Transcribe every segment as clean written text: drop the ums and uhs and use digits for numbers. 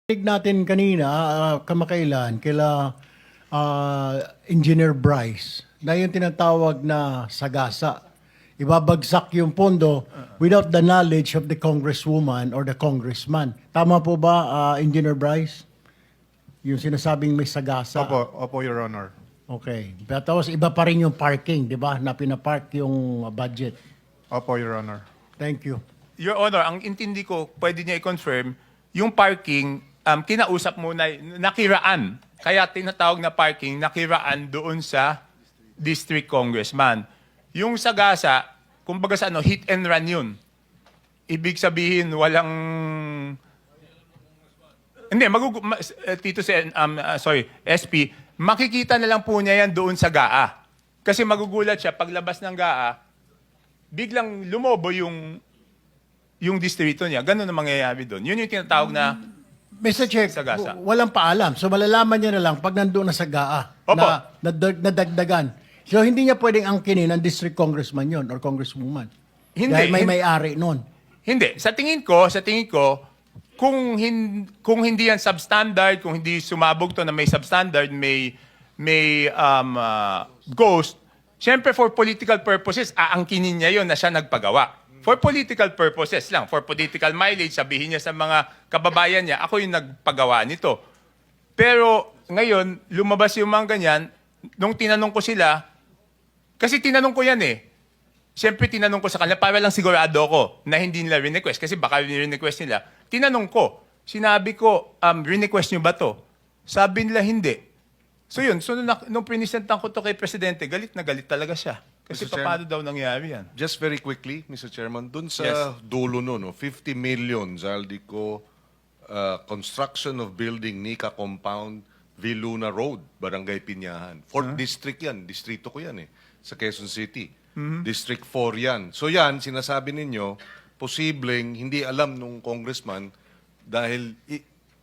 Tig natin kanina, kamakailan, kila Engineer Bryce, na yung tinatawag na sagasa. Ibabagsak yung pondo without the knowledge of the congresswoman or the congressman. Tama po ba, Engineer Bryce? Yung sinasabing may sagasa. Opo, Your Honor. Okay. Pero tapos iba pa rin yung parking, di ba? Na pinapark yung budget. Opo, Your Honor. Thank you. Your Honor, ang intindi ko, pwede niya i-confirm, yung parking, kinausap muna, nakiraan. Kaya tinatawag na parking, nakiraan doon sa district congressman. Yung sagasa, kumbaga sa ano, hit and run yun. Ibig sabihin, walang... Hindi, Tito SP, makikita na lang po niya yan doon sa GAA. Kasi magugulat siya, paglabas ng GAA, biglang lumobo yung distrito niya. Ganun ang mangyayari doon. Yun yung tinatawag na Mr. Chair, sagasa. walang paalam. So malalaman niya na lang pag nandoon na sa GAA Opo. na nadagdagan. So hindi niya pwedeng angkinin ng district congressman yon or congresswoman. Hindi, Dahil may hindi. may-ari nun. Hindi. Sa tingin ko, kung hindi yan substandard, kung hindi sumabog to na may substandard, may ghost, syempre for political purposes, aangkinin niya yon na siya nagpagawa. For political purposes lang, for political mileage, sabihin niya sa mga kababayan niya, ako yung nagpagawa nito. Pero ngayon, lumabas yung mga ganyan, nung tinanong ko sila, kasi tinanong ko yan eh. Siyempre tinanong ko sa kanila, para lang sigurado ko na hindi nila request. Kasi baka request nila. Tinanong ko, sinabi ko, request nyo ba to? Sabi nila, hindi. So yun, so nung prinisentan ko to kay Presidente, galit na galit talaga siya. Kasi Mr. paano daw nangyari yan? Just very quickly, Mr. Chairman, dun sa Yes. dulo no, 50 million, Zaldico, construction of building Nika Compound, Viluna Road, Barangay Pinyahan. 4th District yan, distrito ko yan sa Quezon City. District 4 yan. So yan, sinasabi ninyo, posibleng hindi alam nung congressman dahil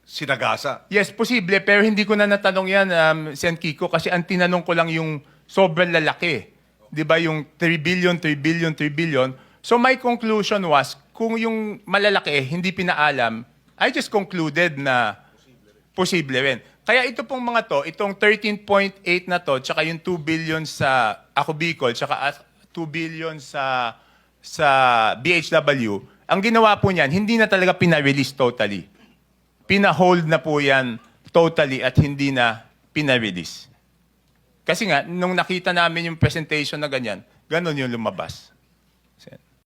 sinagasa. Yes, posible, pero hindi ko na natanong yan, Sen Kiko, kasi ang tinanong ko lang yung sobrang lalaki. Di ba yung 3 billion, 3 billion, 3 billion. So my conclusion was, kung yung malalaki hindi pinaalam, I just concluded na posible rin. Kaya ito pong mga to, itong 13.8 na to, tsaka yung 2 billion sa Ako Bicol, tsaka 2 billion sa BHW, ang ginawa po niyan, hindi na talaga pina-release totally. Pina-hold na po yan totally at hindi na pina-release. Kasi nga, nung nakita namin yung presentation na ganyan, ganon yung lumabas.